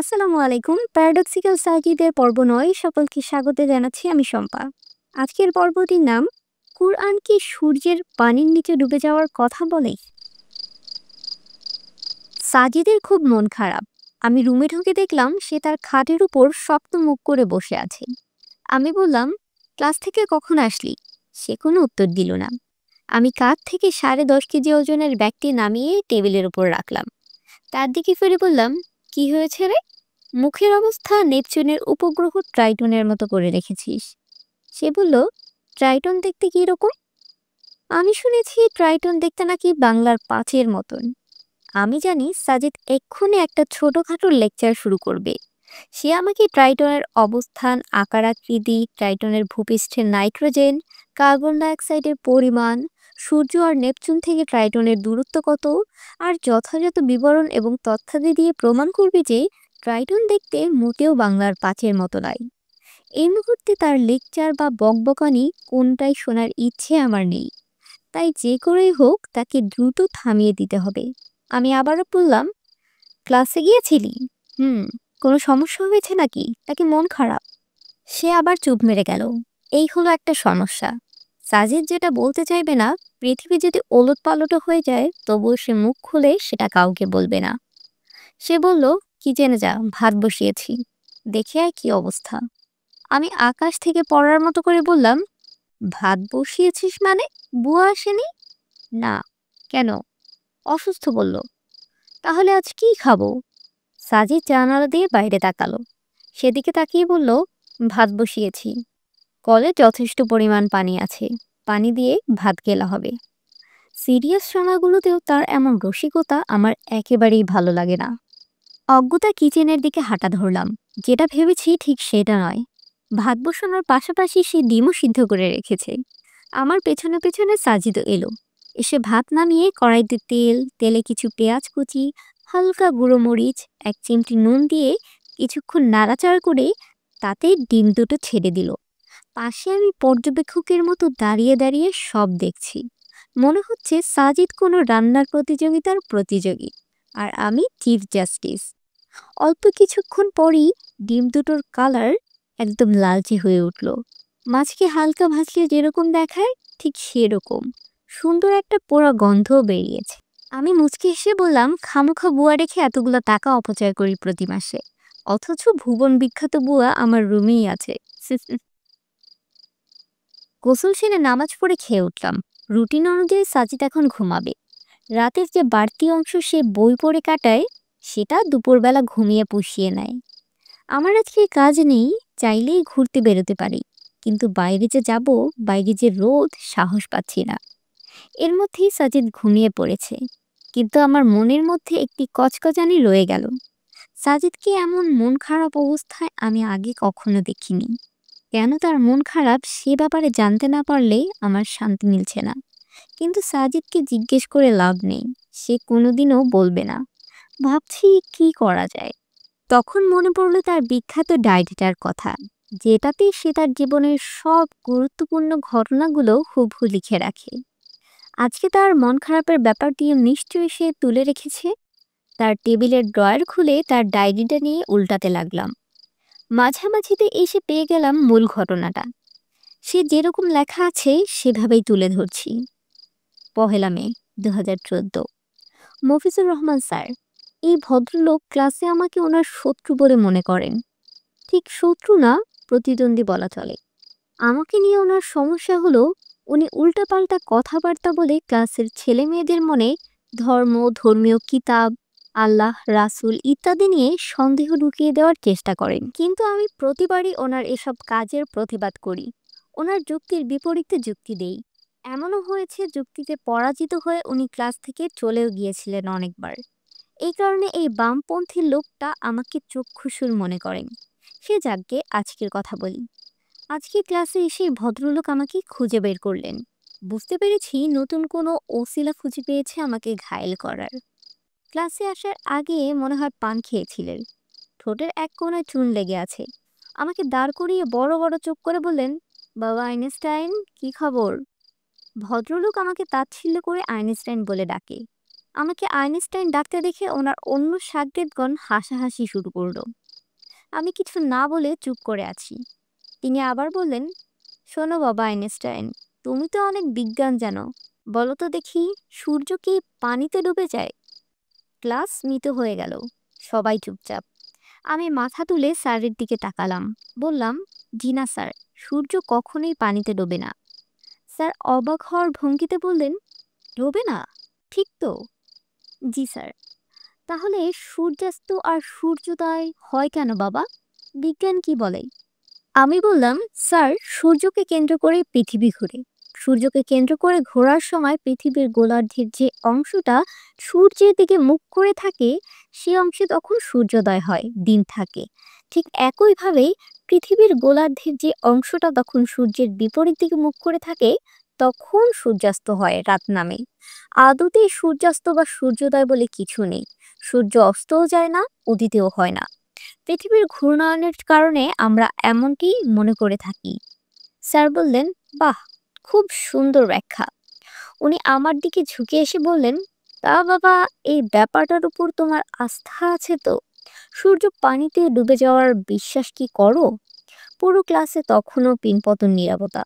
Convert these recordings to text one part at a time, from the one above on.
আসসালামু আলাইকুম। প্যারাডক্সিক্যাল সার্কিটের পর্ব ৯ সকলকে স্বাগত জানাচ্ছি আমি শম্পা। আজকের পর্বটির নাম কুরআন কি সূর্যের পানির নিচে ডুবে যাওয়ার কথা বলে? সাজিদের খুব মন খারাপ। আমি রুমে ঢুকে দেখলাম সে তার খাটের উপর শক্ত মুখ করে বসে আছে। আমি বললাম, ক্লাস থেকে কখন আসলি? সে কোনো উত্তর দিল না। আমি কাঁধ থেকে 10.5 কেজি ওজনের ব্যাগটি নামিয়ে টেবিলের উপর রাখলাম। তার দিকে ফিরে বললাম, কি হয়েছে রে? মুখের অবস্থা নেপচুনের উপগ্রহ ট্রাইটনের মতো করে রেখেছিস। সে বলল, ট্রাইটন দেখতে কি রকম? আমি শুনেছি ট্রাইটন দেখতে নাকি বাংলার পাঁচের মতন। আমি জানি সাজিদ এক্ষুনি একটা ছোটখাটো লেকচার শুরু করবে। সে আমাকে ট্রাইটনের অবস্থান, আকার আকৃতি, ট্রাইটনের ভূপৃষ্ঠের নাইট্রোজেন, কার্বন ডাইঅক্সাইডের পরিমাণ, সূর্য আর নেপচুন থেকে ট্রাইটনের দূরত্ব কত, আর যথাযথ বিবরণ এবং তথ্যাদি দিয়ে প্রমাণ করবে যে ট্রাইটন দেখতে মোটেও বাংলার পাঁচের মতো নয়। এই মুহূর্তে তার লেকচার বা বকবকানি কোনটাই শোনার ইচ্ছে আমার নেই। তাই যে করেই হোক তাকে দ্রুত থামিয়ে দিতে হবে। আমি আবারও বললাম, ক্লাসে গিয়েছিলি? হুম। কোনো সমস্যা হয়েছে নাকি, নাকি মন খারাপ? সে আবার চুপ মেরে গেল। এই হলো একটা সমস্যা। সাজিদ যেটা বলতে চাইবে না, পৃথিবী যদি ওলটপালট হয়ে যায় তবুও সে মুখ খুলে সেটা কাউকে বলবে না। সে বলল, কি জেনে যা, ভাত বসিয়েছি, দেখে আয় কি অবস্থা। আমি আকাশ থেকে পড়ার মতো করে বললাম, ভাত বসিয়েছিস মানে? বুয়া আসেনি? না। কেন? অসুস্থ বলল। তাহলে আজ কি খাবো? সাজিদ জানালা দিয়ে বাইরে তাকালো। সেদিকে তাকিয়ে বলল, ভাত বসিয়েছি, কলে যথেষ্ট পরিমাণ পানি আছে, পানি দিয়ে ভাত গেলা হবে। সিরিয়াস সময়গুলোতেও তার এমন রসিকতা আমার একেবারেই ভালো লাগে না। অজ্ঞতা কিচেনের দিকে হাঁটা ধরলাম। যেটা ভেবেছি ঠিক সেটা নয়। ভাত বসানোর পাশাপাশি সে ডিমও সিদ্ধ করে রেখেছে। আমার পেছনে পেছনে সাজিদও এলো। এসে ভাত নামিয়ে কড়াইতে তেল, তেলে কিছু পেঁয়াজ কুচি, হালকা গুঁড়ো মরিচ, 1 চিমটি নুন দিয়ে কিছুক্ষণ নাড়াচাড়া করে তাতে ডিম দুটো ছেড়ে দিল। পাশে আমি পর্যবেক্ষকের মতো দাঁড়িয়ে দাঁড়িয়ে সব দেখছি। মনে হচ্ছে সাজিদ কোনো রান্নার প্রতিযোগিতার প্রতিযোগী আর আমি চিফ জাস্টিস। অল্প কিছুক্ষণ পরই ডিম দুটোর কালার একদম লালচে হয়ে উঠল। মাছকে হালকা ভাজলে যেরকম দেখায় ঠিক সেরকম সুন্দর একটা পোড়া গন্ধও বেরিয়েছে। আমি মুচকি হেসে বললাম, খামোখা বুয়া রেখে এতগুলো টাকা অপচয় করি প্রতি মাসে, অথচ ভুবন বিখ্যাত বুয়া আমার রুমেই আছে। গোসল সেরে নামাজ পড়ে খেয়ে উঠলাম। রুটিন অনুযায়ী সাজিদ এখন ঘুমাবে। রাতের যে বাড়তি অংশ সে বই পড়ে কাটায়, সেটা দুপুরবেলা ঘুমিয়ে পুষিয়ে নেয়। আমার আজকে কাজ নেই, চাইলেই ঘুরতে বেরোতে পারি, কিন্তু বাইরে যে যাব, বাইরে যে রোদ, সাহস পাচ্ছি না। এর মধ্যেই সাজিদ ঘুমিয়ে পড়েছে, কিন্তু আমার মনের মধ্যে একটি কচকচানি রয়ে গেল। সাজিদকে এমন মন খারাপ অবস্থায় আমি আগে কখনো দেখিনি। কেন তার মন খারাপ সে ব্যাপারে জানতে না পারলে আমার শান্তি মিলছে না। কিন্তু সাজিদকে জিজ্ঞেস করে লাভ নেই, সে কোনোদিনও বলবে না। ভাবছি কি করা যায়। তখন মনে পড়ল তার বিখ্যাত ডায়েরিটার কথা, যেটাতে সে তার জীবনের সব গুরুত্বপূর্ণ ঘটনাগুলো হুবহু লিখে রাখে। আজকে তার মন খারাপের ব্যাপারটি নিশ্চয়ই সে তুলে রেখেছে। তার টেবিলের ড্রয়ার খুলে তার ডায়েরিটা নিয়ে উল্টাতে লাগলাম। মাঝামাঝিতে এসে পেয়ে গেলাম মূল ঘটনাটা। সে যেরকম লেখা আছে সেভাবেই তুলে ধরছি। 1 মে 2014। মফিজুর রহমান স্যার। এই ভদ্রলোক ক্লাসে আমাকে ওনার শত্রু বলে মনে করেন। ঠিক শত্রু না, প্রতিদ্বন্দ্বী বলা চলে। আমাকে নিয়ে ওনার সমস্যা হলো, উনি উল্টাপাল্টা কথাবার্তা বলে ক্লাসের ছেলে মেয়েদের মনে ধর্ম, ধর্মীয় কিতাব, আল্লাহ, রাসূল ইত্যাদি নিয়ে সন্দেহ ঢুকিয়ে দেওয়ার চেষ্টা করেন। কিন্তু আমি প্রতিবারই ওনার এসব কাজের প্রতিবাদ করি। ওনার যুক্তির বিপরীতে যুক্তি দেই। এমনও হয়েছে যুক্তিতে পরাজিত হয়ে উনি ক্লাস থেকে চলেও গিয়েছিলেন অনেকবার। এই কারণে এই বামপন্থী লোকটা আমাকে চক্ষুশূল মনে করেন। সে যাকগে, আজকের কথা বলি। আজকে ক্লাসে এসে ভদ্রলোক আমাকে খুঁজে বের করলেন। বুঝতে পেরেছি নতুন কোনো ওসিলা খুঁজে পেয়েছে আমাকে ঘায়েল করার। ক্লাসে আসার আগে মনে হয় পান খেয়েছিলেন। ঠোঁটের এক কোণায় চুন লেগে আছে। আমাকে দাঁড় করিয়ে বড় বড় চোখ করে বললেন, বাবা আইনস্টাইন, কি খবর? ভদ্রলোক আমাকে তাচ্ছিল্য করে আইনস্টাইন বলে ডাকে। আমাকে আইনস্টাইন ডাকতে দেখে ওনার অন্য সাগরেদগণ হাসাহাসি শুরু করলো। আমি কিছু না বলে চুপ করে আছি। তিনি আবার বললেন, শোনো বাবা আইনস্টাইন, তুমি তো অনেক বিজ্ঞান জানো, বলো তো দেখি, সূর্য কি পানিতে ডুবে যায়? ক্লাস মিত হয়ে গেল, সবাই চুপচাপ। আমি মাথা তুলে স্যারের দিকে তাকালাম, বললাম, জি না স্যার, সূর্য কখনোই পানিতে ডোবে না। স্যার অবাক হওয়ার ভঙ্গিতে বললেন, ডোবে না? ঠিক তো? জি স্যার। তাহলে সূর্যাস্ত আর সূর্যোদয় হয় কেন বাবা? বিজ্ঞান কি বলে? আমি বললাম, স্যার, সূর্যকে কেন্দ্র করে পৃথিবী ঘুরে। সূর্যকে কেন্দ্র করে ঘোরার সময় পৃথিবীর গোলার্ধের যে অংশটা সূর্যের দিকে মুখ করে থাকে, সে অংশে তখন সূর্যোদয় হয়, দিন থাকে। ঠিক একইভাবেই পৃথিবীর গোলার্ধের যে অংশটা তখন সূর্যের বিপরীত দিকে মুখ করে থাকে, তখন সূর্যাস্ত হয়, রাত নামে। আদতে সূর্যাস্ত বা সূর্যোদয় বলে কিছু নেই। সূর্য অস্তও যায় না, উদিতেও হয় না। পৃথিবীর ঘূর্ণায়নের কারণে আমরা এমনটি মনে করে থাকি। স্যার বললেন, বাহ, খুব সুন্দর ব্যাখ্যা। উনি আমার দিকে ঝুঁকে এসে বললেন, তা বাবা, এই ব্যাপারটার উপর তোমার আস্থা আছে তো? সূর্য পানিতে ডুবে যাওয়ার বিশ্বাস কি করো? পুরো ক্লাসে তখনও পিনপতন নীরবতা।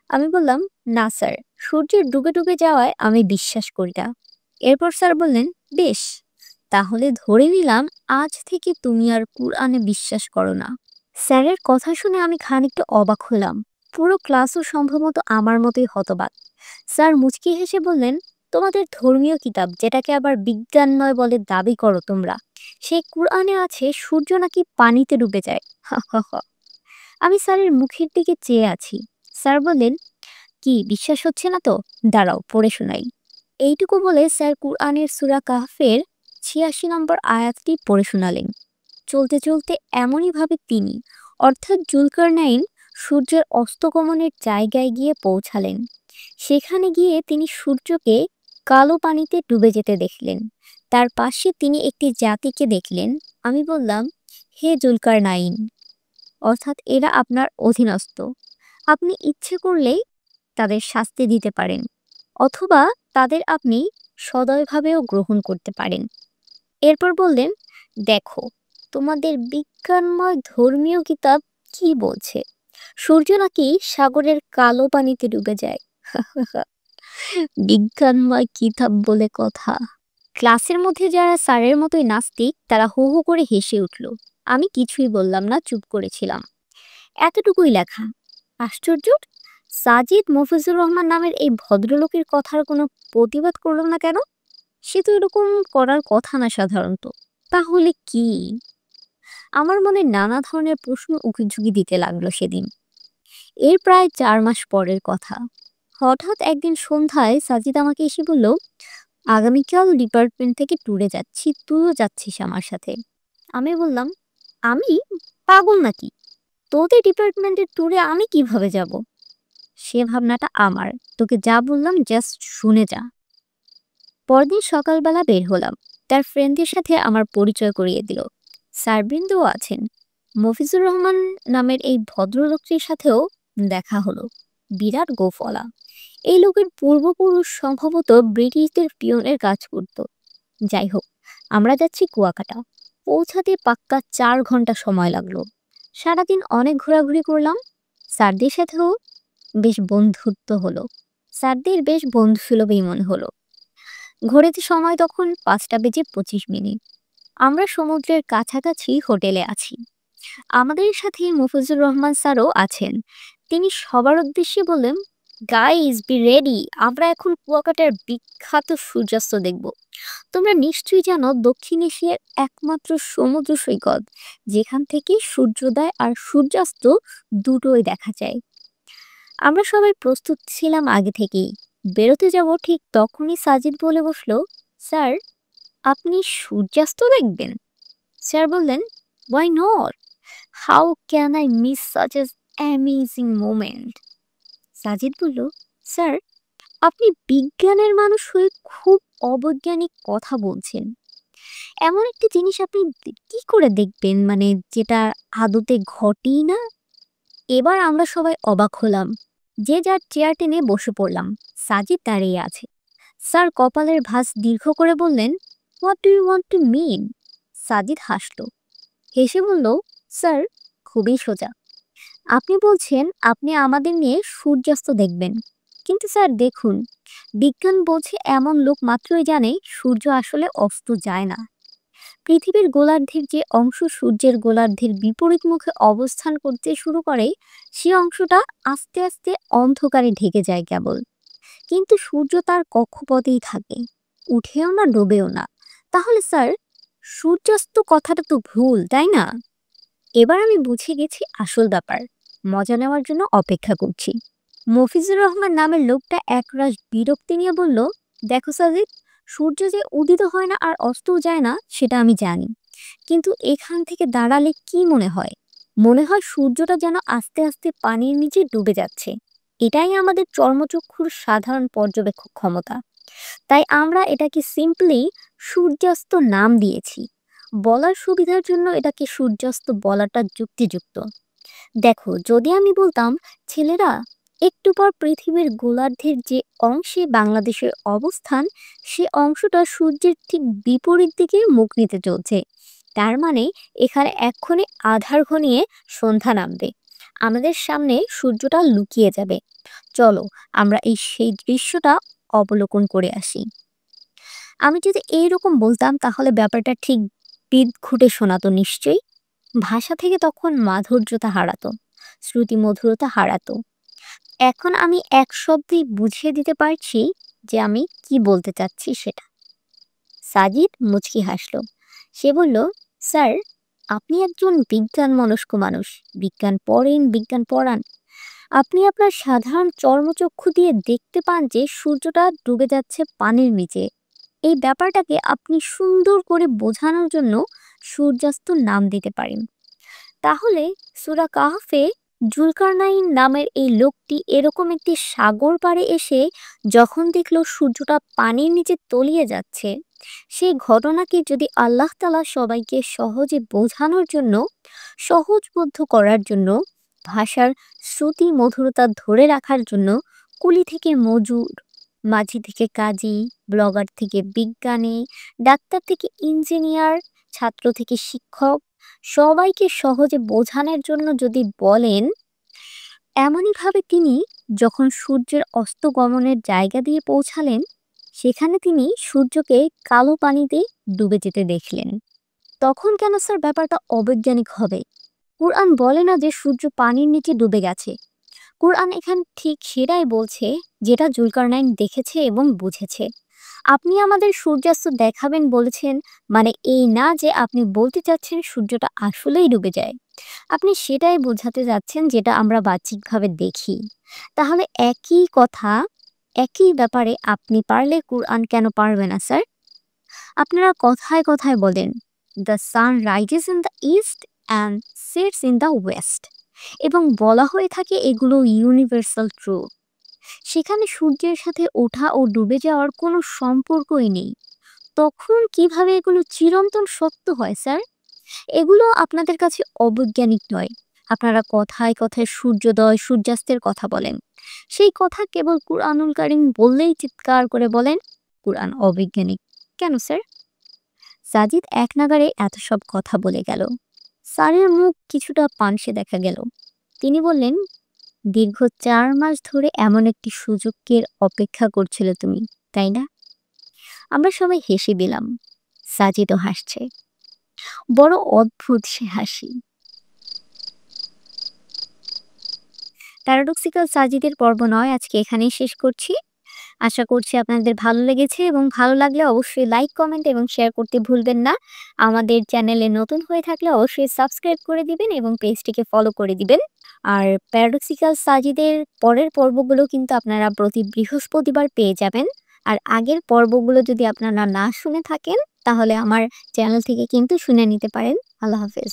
আমি বললাম, না স্যার, সূর্যের ডুবে ডুবে যাওয়ায় আমি বিশ্বাস করি না। এরপর স্যার বললেন, বেশ, তাহলে ধরে নিলাম আজ থেকে তুমি আর কুরআনে বিশ্বাস করো না। স্যারের কথা শুনে আমি খানিকটা অবাক হলাম। পুরো ক্লাসও সম্ভবত আমার মতোই হতবাক। স্যার মুচকি হেসে বললেন, তোমাদের ধর্মীয় কিতাব, যেটাকে আবার বিজ্ঞান নয় বলে দাবি করো তোমরা, সেই কুরআনে আছে সূর্য নাকি পানিতে ডুবে যায়। হা হা হা। আমি স্যারের মুখের দিকে চেয়ে আছি। স্যার বললেন, কি বিশ্বাস হচ্ছে না তো? দাঁড়াও, পড়ে শোনাই। এইটুকু বলে স্যার কুরআনের সূরা কাহফের ৮৬ নম্বর আয়াতটি পড়ে শোনালেন। চলতে চলতে এমনইভাবে তিনি, অর্থাৎ জুলকারনাইন, সূর্যের অস্তগমনের জায়গায় গিয়ে পৌঁছালেন। সেখানে গিয়ে তিনি সূর্যকে কালো পানিতে ডুবে যেতে দেখলেন। তার পাশে তিনি একটি জাতিকে দেখলেন। আমি বললাম, হে জুলকারনাইন, অর্থাৎ এরা আপনার অধীনস্থ, আপনি ইচ্ছে করলেই তাদের শাস্তি দিতে পারেন, অথবা তাদের আপনি সদয়ভাবেও গ্রহণ করতে পারেন। এরপর বললেন, দেখো, তোমাদের বিজ্ঞানময় ধর্মীয় কিতাব কি বলছে, সূর্য নাকি সাগরের কালো পানিতে ডুবে যায়। বিজ্ঞানময় কিতাব বলে কথা। ক্লাসের মধ্যে যারা স্যারের মতোই নাস্তিক, তারা হু হু করে হেসে উঠল। আমি কিছুই বললাম না, চুপ করেছিলাম। এতটুকুই লেখা। আশ্চর্য, সাজিদ মফিজুর রহমান নামের এই ভদ্রলোকের কথার কোনো প্রতিবাদ করল না কেন? সে তো এরকম করার কথা না সাধারণত। তাহলে কি? আমার মনে নানা ধরনের প্রশ্ন উকিঝুঁকি দিতে লাগলো সেদিন। এর প্রায় ৪ মাস পরের কথা। হঠাৎ একদিন সন্ধ্যায় সাজিদ আমাকে এসে বলল, আগামীকাল ডিপার্টমেন্ট থেকে ট্যুরে যাচ্ছি, তুইও যাচ্ছিস আমার সাথে। আমি বললাম, আমি? পাগল নাকি? তোদের ডিপার্টমেন্টের ট্যুরে আমি কিভাবে যাব? সে ভাবনাটা আমার। তোকে যা বললাম জাস্ট শুনে যা। পরদিন সকালবেলা বের হলাম। তার ফ্রেন্ডদের সাথে আমার পরিচয় করিয়ে দিল। স্যারবৃন্দও আছেন। মফিজুর রহমান নামের এই ভদ্রলোকটির সাথেও দেখা হলো। বিরাট গোফলা। এই লোকের পূর্বপুরুষ সম্ভবত ব্রিটিশদের পিয়নের কাজ করত। যাই হোক, আমরা যাচ্ছি কুয়াকাটা। পৌঁছাতে পাক্কা ৪ ঘন্টা সময় লাগলো। সারাদিন অনেক ঘোরাঘুরি করলাম। স্যারদের সাথেও বেশ বন্ধুত্ব হলো। স্যারদের বেশ বন্ধুসুলভই মনে হলো। ঘড়িতে সময় তখন ৫টা বেজে ২৫ মিনিট। আমরা সমুদ্রের কাছাকাছি হোটেলে আছি। আমাদের সাথে মুফিজুর রহমান স্যারও আছেন। তিনি সবার উদ্দেশ্যে বললেন, গাইজ বি রেডি, আমরা এখন কুয়াকাটার বিখ্যাত সূর্যাস্ত দেখব। তোমরা নিশ্চয়ই জানো দক্ষিণ এশিয়ার একমাত্র সমুদ্র সৈকত, যেখান থেকে সূর্যোদয় আর সূর্যাস্ত দুটোই দেখা যায়। আমরা সবাই প্রস্তুত ছিলাম আগে থেকেই। বেরোতে যাব ঠিক তখনই সাজিদ বলে বসলো, স্যার, আপনি সূর্যাস্ত দেখবেন? স্যার বললেন, why not, how can I miss such a amazing moment? Sajid বলল, স্যার, আপনি বিজ্ঞানের মানুষ হয়ে খুব অবৈজ্ঞানিক কথা বলছেন। এমন একটি জিনিস আপনি কি করে দেখবেন, মানে যেটা আদতে ঘটেই না? এবার আমরা সবাই অবাক হলাম। যে যার চেয়ার টেনে বসে পড়লাম। সাজিদ দাঁড়িয়ে আছে। স্যার কপালের ভাঁজ দীর্ঘ করে বললেন, what do you want to mean? Sajid হাসল, হেসে বলল, স্যার, খুবই সোজা। আপনি বলছেন আপনি আমাদের নিয়ে সূর্যাস্ত দেখবেন, কিন্তু স্যার দেখুন, বিজ্ঞান বলছে এমন লোক মাত্রই জানে সূর্য আসলে অস্ত যায় না। পৃথিবীর গোলার্ধের যে অংশ সূর্যের গোলার্ধের বিপরীত মুখে অবস্থান করতে শুরু করে, সে অংশটা আস্তে আস্তে অন্ধকারে ঢেকে যায় কেবল। কিন্তু সূর্য তার কক্ষপথেই থাকে, উঠেও না ডোবেও না। তাহলে স্যার, সূর্যাস্ত কথাটা তো ভুল, তাই না? এবার আমি বুঝে গেছি আসল ব্যাপার। মজা নেওয়ার জন্য অপেক্ষা করছি। মফিজুর রহমান নামের লোকটা একরাশ বিরক্তি নিয়ে বলল, দেখো সাজিদ, সূর্য যে উদিত হয় না আর অস্তও যায় না সেটা আমি জানি, কিন্তু এখান থেকে দাঁড়ালে কি মনে হয়? মনে হয় সূর্যটা যেন আস্তে আস্তে পানির নিচে ডুবে যাচ্ছে। এটাই আমাদের চর্মচক্ষুর সাধারণ পর্যবেক্ষক ক্ষমতা। তাই আমরা এটাকে সিম্পলি সূর্যাস্ত নাম দিয়েছি। বলার সুবিধার জন্য এটাকে সূর্যাস্ত বলাটা যুক্তিযুক্ত। দেখো, যদি আমি বলতাম, ছেলেরা, একটু পর পৃথিবীর গোলার্ধের যে অংশে বাংলাদেশের অবস্থান, সে অংশটা সূর্যের ঠিক বিপরীত দিকে মুখ নিতে চলছে, তার মানে এখানে এক্ষুনি আধার ঘনিয়ে সন্ধ্যা নামবে, আমাদের সামনে সূর্যটা লুকিয়ে যাবে। চলো, আমরা সেই দৃশ্যটা অবলোকন করে আসি। আমি যদি এইরকম বলতাম তাহলে ব্যাপারটা ঠিক বিদঘুটে শোনাতো নিশ্চয়ই। ভাষা থেকে তখন মাধুর্যতা হারাতো, শ্রুতি মধুরতা হারাতো। এখন আমি এক শব্দেই বুঝিয়ে দিতে পারছি যে আমি কি বলতে চাচ্ছি সেটা। সাজিদ মুচকি হাসলো। সে বলল, স্যার, আপনি একজন বিজ্ঞান মনস্ক মানুষ, বিজ্ঞান পড়েন, বিজ্ঞান পড়ান। আপনি আপনার সাধারণ চর্মচক্ষু দিয়ে দেখতে পান যে সূর্যটা ডুবে যাচ্ছে পানির নিচে। এই ব্যাপারটাকে আপনি সুন্দর করে বোঝানোর জন্য সূর্যাস্ত নাম দিতে পারেন। তাহলে সূরা কাহফে জুলকারনাইন নামের এই লোকটি এরকম একটি সাগর পাড়ে এসে যখন দেখলো সূর্যটা পানির নিচে তলিয়ে যাচ্ছে, সেই ঘটনাকে যদি আল্লাহ তাআলা সবাইকে সহজে বোঝানোর জন্য, সহজবোধ্য করার জন্য, ভাষার শ্রুতি মধুরতা ধরে রাখার জন্য, কুলি থেকে মজুর, মাঝি থেকে কাজী, ব্লগার থেকে বিজ্ঞানী, ডাক্তার থেকে ইঞ্জিনিয়ার, ছাত্র থেকে শিক্ষক, সবাইকে সহজে বোঝানোর জন্য যদি বলেন, এমনইভাবে তিনি যখন সূর্যের অস্তগমনের জায়গা দিয়ে পৌঁছালেন, সেখানে তিনি সূর্যকে কালো পানিতে ডুবে যেতে দেখলেন। তখন কেন স্যার ব্যাপারটা অবৈজ্ঞানিক হবে? কুরআন বলে না যে সূর্য পানির নিচে ডুবে গেছে। কুরআন এখানে ঠিক সেটাই বলছে যেটা জুলকারনাইন দেখেছে এবং বুঝেছে। আপনি আমাদের সূর্যাস্ত দেখাবেন বলেছেন, মানে এই না যে আপনি বলতে চাচ্ছেন সূর্যটা আসলেই ডুবে যায়। আপনি সেটাই বোঝাতে যাচ্ছেন যেটা আমরা বাহ্যিকভাবে দেখি। তাহলে একই কথা, একই ব্যাপারে আপনি পারলে কুরআন কেন পারবে না স্যার? আপনারা কথায় কথায় বলেন, the sun rises in the east and sets in the West, এবং বলা হয়ে থাকে এগুলো ইউনিভার্সাল ট্রুথ। সেখানে সূর্যের সাথে ওঠা ও ডুবে যাওয়ার কোনো সম্পর্কই নেই। তখন কিভাবে এগুলো চিরন্তন সত্য হয় স্যার? এগুলো আপনাদের কাছে অবৈজ্ঞানিক নয়। আপনারা কথায় কথায় সূর্যোদয় সূর্যাস্তের কথা বলেন। সেই কথা কেবল কুরআনুল কারীম বললেই চিৎকার করে বলেন, কুরআন অবৈজ্ঞানিক। কেন স্যার? সাজিদ এক নাগাড়ে এত সব কথা বলে গেল। স্যারের মুখ কিছুটা পানসে দেখা গেল। তিনি বললেন, দীর্ঘ ৪ মাস ধরে এমন একটি সুযোগের অপেক্ষা করছিলে তুমি, তাই না? আমরা সবাই হেসে দিলাম। সাজিদও হাসছে। বড় অদ্ভুত সে হাসি। প্যারাডক্সিক্যাল সাজিদের পর্ব ৯ আজকে এখানেই শেষ করছি। আশা করছি আপনাদের ভালো লেগেছে, এবং ভালো লাগলে অবশ্যই লাইক, কমেন্ট এবং শেয়ার করতে ভুলবেন না। আমাদের চ্যানেলে নতুন হয়ে থাকলে অবশ্যই সাবস্ক্রাইব করে দিবেন এবং পেজটিকে ফলো করে দিবেন। আর প্যারাডক্সিক্যাল সাজিদের পরের পর্বগুলো কিন্তু আপনারা প্রতি বৃহস্পতিবার পেয়ে যাবেন। আর আগের পর্বগুলো যদি আপনারা না শুনে থাকেন তাহলে আমার চ্যানেল থেকে কিন্তু শুনে নিতে পারেন। আল্লাহ হাফেজ।